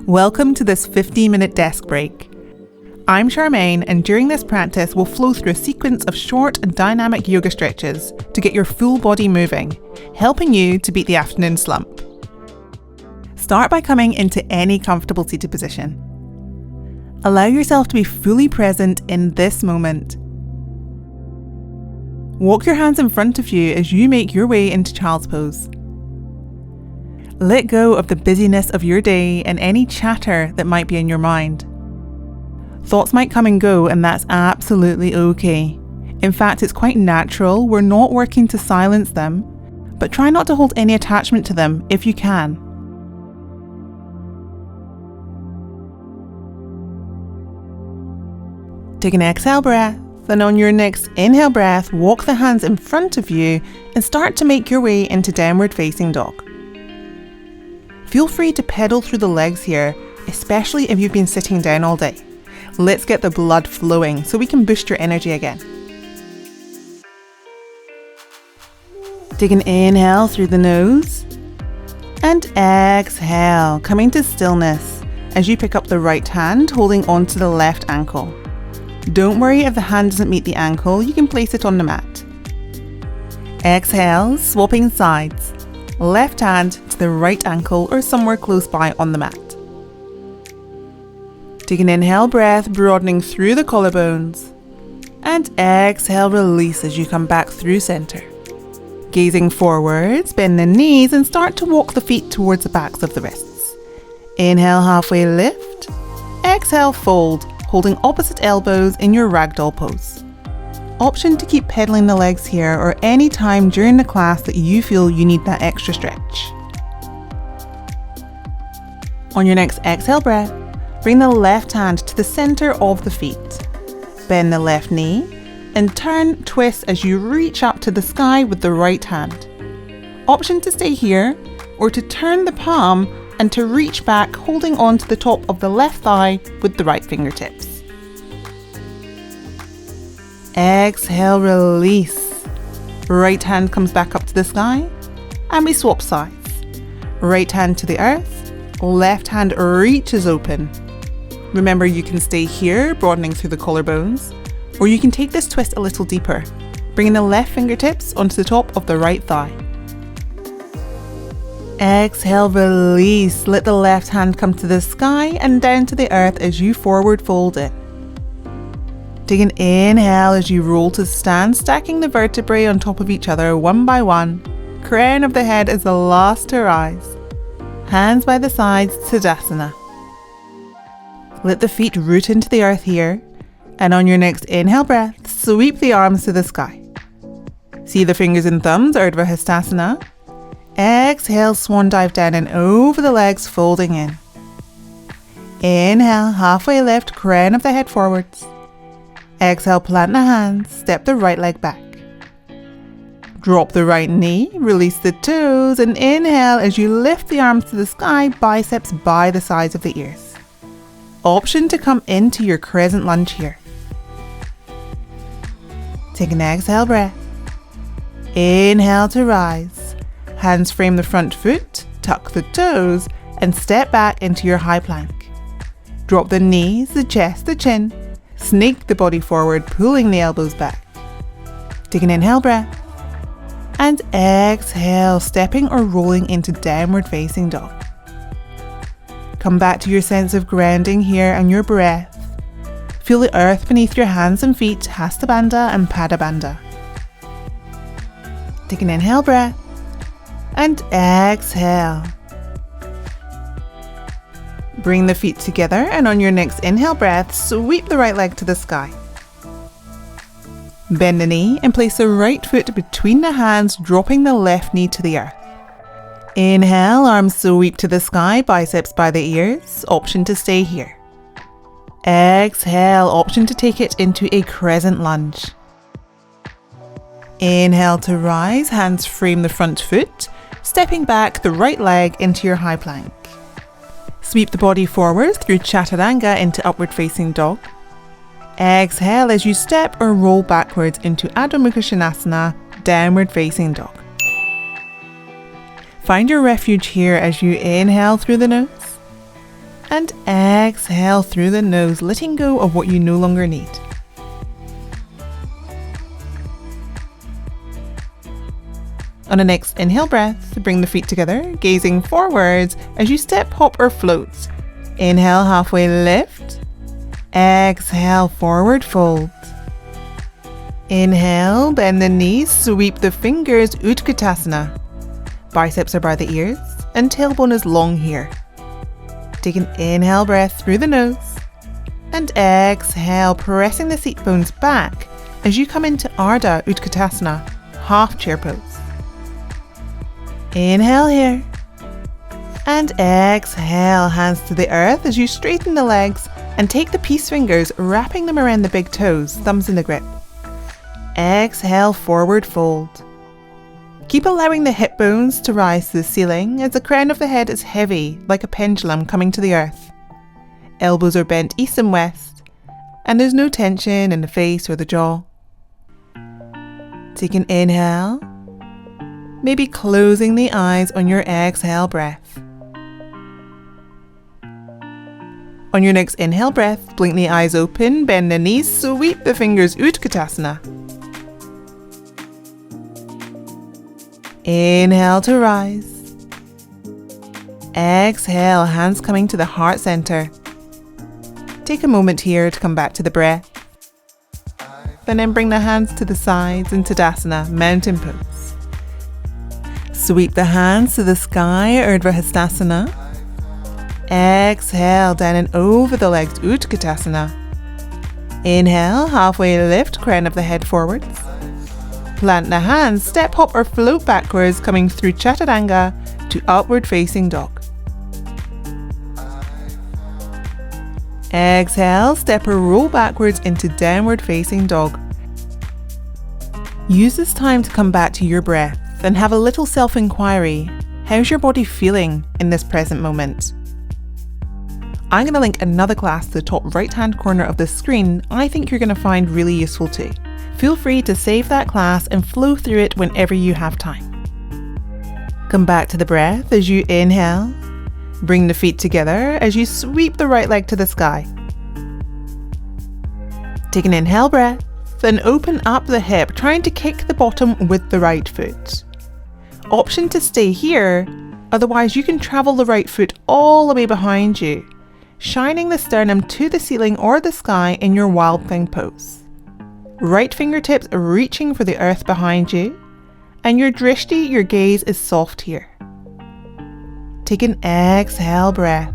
Welcome to this 15-minute desk break. I'm Charmaine, and during this practice we'll flow through a sequence of short and dynamic yoga stretches to get your full body moving, helping you to beat the afternoon slump. Start by coming into any comfortable seated position. Allow yourself to be fully present in this moment. Walk your hands in front of you as you make your way into child's pose. Let go of the busyness of your day and any chatter that might be in your mind. Thoughts might come and go, and that's absolutely okay. In fact, it's quite natural. We're not working to silence them, but try not to hold any attachment to them if you can. Take an exhale breath, and on your next inhale breath, walk the hands in front of you and start to make your way into downward facing dog. Feel free to pedal through the legs here, especially if you've been sitting down all day. Let's get the blood flowing so we can boost your energy again. Take an inhale through the nose and exhale, coming to stillness as you pick up the right hand, holding onto the left ankle. Don't worry if the hand doesn't meet the ankle, you can place it on the mat. Exhale, swapping sides. Left hand to the right ankle or somewhere close by on the mat. Take an inhale breath, broadening through the collarbones. And exhale, release as you come back through center. Gazing forwards, bend the knees and start to walk the feet towards the backs of the wrists. Inhale, halfway lift. Exhale, fold, holding opposite elbows in your ragdoll pose. Option to keep pedaling the legs here or any time during the class that you feel you need that extra stretch. On your next exhale breath, bring the left hand to the center of the feet. Bend the left knee and turn, twist as you reach up to the sky with the right hand. Option to stay here or to turn the palm and to reach back, holding on to the top of the left thigh with the right fingertips. Exhale, release. Right hand comes back up to the sky and we swap sides. Right hand to the earth, left hand reaches open. Remember, you can stay here, broadening through the collarbones, or you can take this twist a little deeper, bringing the left fingertips onto the top of the right thigh. Exhale, release. Let the left hand come to the sky and down to the earth as you forward fold it. Take an inhale as you roll to stand, stacking the vertebrae on top of each other one by one. Crown of the head is the last to rise. Hands by the sides, Tadasana. Let the feet root into the earth here, and on your next inhale breath, sweep the arms to the sky. See the fingers and thumbs, Urdhva Hastasana. Exhale, swan dive down and over the legs, folding in. Inhale, halfway lift, crown of the head forwards. Exhale, plant the hands, step the right leg back. Drop the right knee, release the toes, and inhale as you lift the arms to the sky, biceps by the sides of the ears. Option to come into your crescent lunge here. Take an exhale breath. Inhale to rise. Hands frame the front foot, tuck the toes, and step back into your high plank. Drop the knees, the chest, the chin. Snake the body forward, pulling the elbows back. Take an inhale breath. And exhale, stepping or rolling into downward facing dog. Come back to your sense of grounding here and your breath. Feel the earth beneath your hands and feet, Hasta Bandha and Pada Bandha. Take an inhale breath. And exhale. Bring the feet together, and on your next inhale breath, sweep the right leg to the sky. Bend the knee and place the right foot between the hands, dropping the left knee to the earth. Inhale, arms sweep to the sky, biceps by the ears. Option to stay here. Exhale, option to take it into a crescent lunge. Inhale to rise, hands frame the front foot, stepping back the right leg into your high plank. Sweep the body forward through Chaturanga into upward facing dog. Exhale as you step or roll backwards into Adho Mukha Svanasana, downward facing dog. Find your refuge here as you inhale through the nose And exhale through the nose, letting go of what you no longer need. On the next inhale breath, bring the feet together, gazing forwards as you step, hop or float. Inhale, halfway lift. Exhale, forward fold. Inhale, bend the knees, sweep the fingers, Utkatasana. Biceps are by the ears and tailbone is long here. Take an inhale breath through the nose and exhale, pressing the seat bones back as you come into Ardha Utkatasana, half chair pose. Inhale here and exhale, hands to the earth as you straighten the legs and take the peace fingers, wrapping them around the big toes, thumbs in the grip. Exhale, forward fold. Keep allowing the hip bones to rise to the ceiling as the crown of the head is heavy, like a pendulum coming to the earth. Elbows are bent east and west, and there's no tension in the face or the jaw. Take an inhale, maybe closing the eyes on your exhale breath. On your next inhale breath, blink the eyes open, bend the knees, sweep the fingers, Utkatasana. Inhale to rise. Exhale, hands coming to the heart center. Take a moment here to come back to the breath. And then bring the hands to the sides in Tadasana, mountain pose. Sweep the hands to the sky, Urdhva Hastasana. Exhale, down and over the legs, Utkatasana. Inhale, halfway lift, crown of the head forwards. Plant the hands, step, hop or float backwards, coming through Chaturanga to upward facing dog. Exhale, step or roll backwards into downward facing dog. Use this time to come back to your breath and have a little self-inquiry. How's your body feeling in this present moment? I'm going to link another class to the top right hand corner of the screen I think you're going to find really useful too. Feel free to save that class and flow through it whenever you have time. Come back to the breath as you inhale. Bring the feet together as you sweep the right leg to the sky. Take an inhale breath, then open up the hip, trying to kick the bottom with the right foot. Option to stay here, otherwise you can travel the right foot all the way behind you, shining the sternum to the ceiling or the sky in your wild thing pose. Right fingertips reaching for the earth behind you, and your drishti, your gaze, is soft here. Take an exhale breath.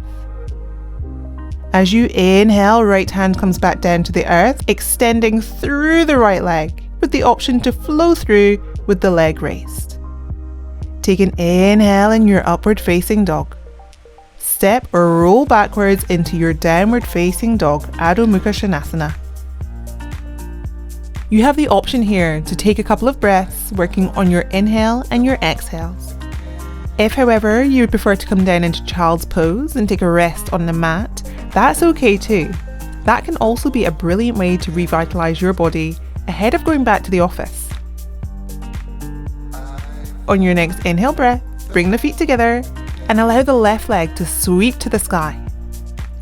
As you inhale, right hand comes back down to the earth, extending through the right leg, with the option to flow through with the leg raised. Take an inhale in your upward facing dog. Step or roll backwards into your downward facing dog, Adho Mukha Svanasana. You have the option here to take a couple of breaths, working on your inhale and your exhales. If, however, you would prefer to come down into child's pose and take a rest on the mat, that's okay too. That can also be a brilliant way to revitalize your body ahead of going back to the office. On your next inhale breath, bring the feet together and allow the left leg to sweep to the sky.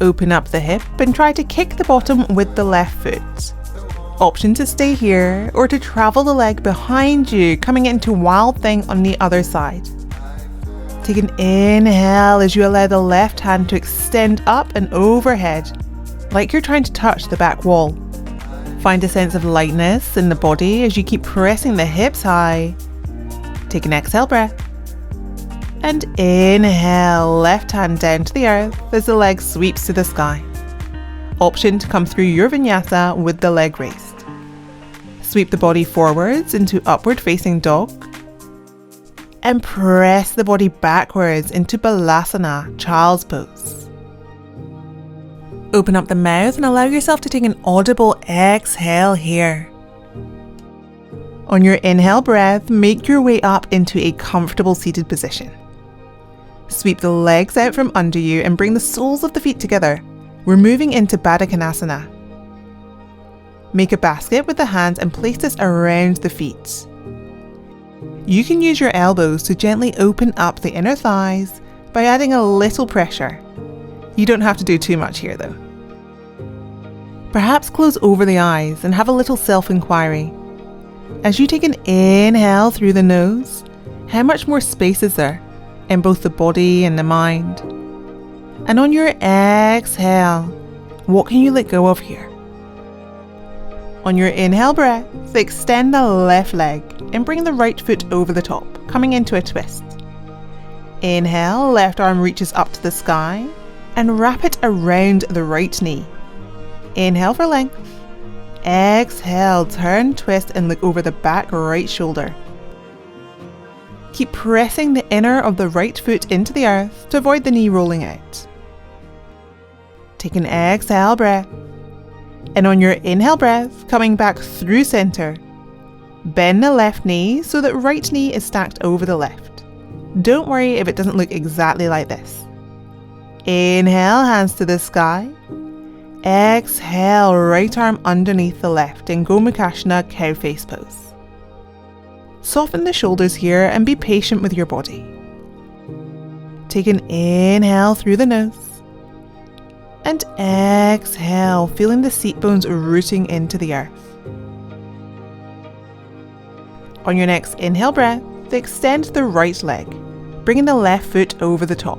Open up the hip and try to kick the bottom with the left foot. Option to stay here or to travel the leg behind you, coming into wild thing on the other side. Take an inhale as you allow the left hand to extend up and overhead, like you're trying to touch the back wall. Find a sense of lightness in the body as you keep pressing the hips high. Take an exhale breath. And inhale, left hand down to the earth as the leg sweeps to the sky. Option to come through your vinyasa with the leg raised. Sweep the body forwards into upward facing dog. And press the body backwards into Balasana, child's pose. Open up the mouth and allow yourself to take an audible exhale here. On your inhale breath, make your way up into a comfortable seated position. Sweep the legs out from under you and bring the soles of the feet together. We're moving into Baddha Konasana. Make a basket with the hands and place this around the feet. You can use your elbows to gently open up the inner thighs by adding a little pressure. You don't have to do too much here though. Perhaps close over the eyes and have a little self-inquiry. As you take an inhale through the nose, how much more space is there in both the body and the mind? And on your exhale, what can you let go of here? On your inhale breath, extend the left leg and bring the right foot over the top, coming into a twist. Inhale, left arm reaches up to the sky and wrap it around the right knee. Inhale for length. Exhale, turn, twist and look over the back right shoulder. Keep pressing the inner of the right foot into the earth to avoid the knee rolling out. Take an exhale breath. And on your inhale breath, coming back through center, bend the left knee so that right knee is stacked over the left. Don't worry if it doesn't look exactly like this. Inhale, hands to the sky. Exhale, right arm underneath the left in Gomukhasana cow face pose. Soften the shoulders here and be patient with your body. Take an inhale through the nose. And exhale, feeling the seat bones rooting into the earth. On your next inhale breath, extend the right leg, bringing the left foot over the top.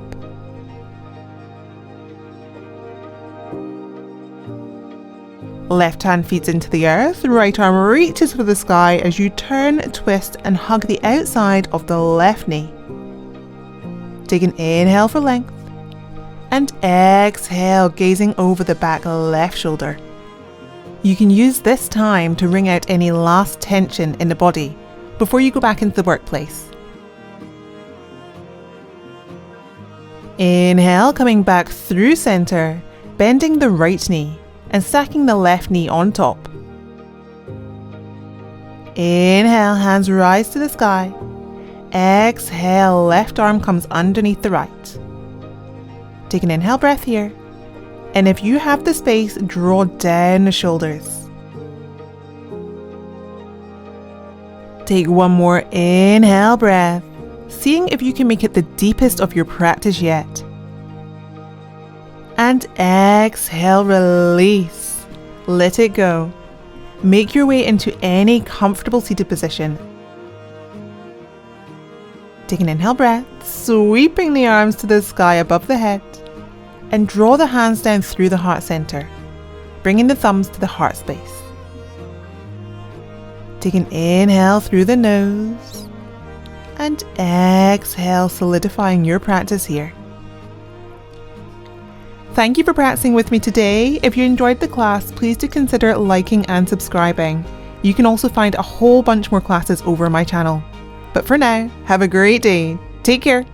Left hand feeds into the earth, right arm reaches for the sky as you turn, twist and hug the outside of the left knee. Take an inhale for length. And exhale, gazing over the back left shoulder. You can use this time to wring out any last tension in the body before you go back into the workplace. Inhale, coming back through center, bending the right knee and stacking the left knee on top. Inhale, hands rise to the sky. Exhale, left arm comes underneath the right. Take an inhale breath here, and if you have the space, draw down the shoulders. Take one more inhale breath, seeing if you can make it the deepest of your practice yet. And exhale, release. Let it go. Make your way into any comfortable seated position. Take an inhale breath, sweeping the arms to the sky above the head. And draw the hands down through the heart center, bringing the thumbs to the heart space. Take an inhale through the nose and exhale, solidifying your practice here. Thank you for practicing with me today. If you enjoyed the class, please do consider liking and subscribing. You can also find a whole bunch more classes over my channel. But for now, have a great day. Take care.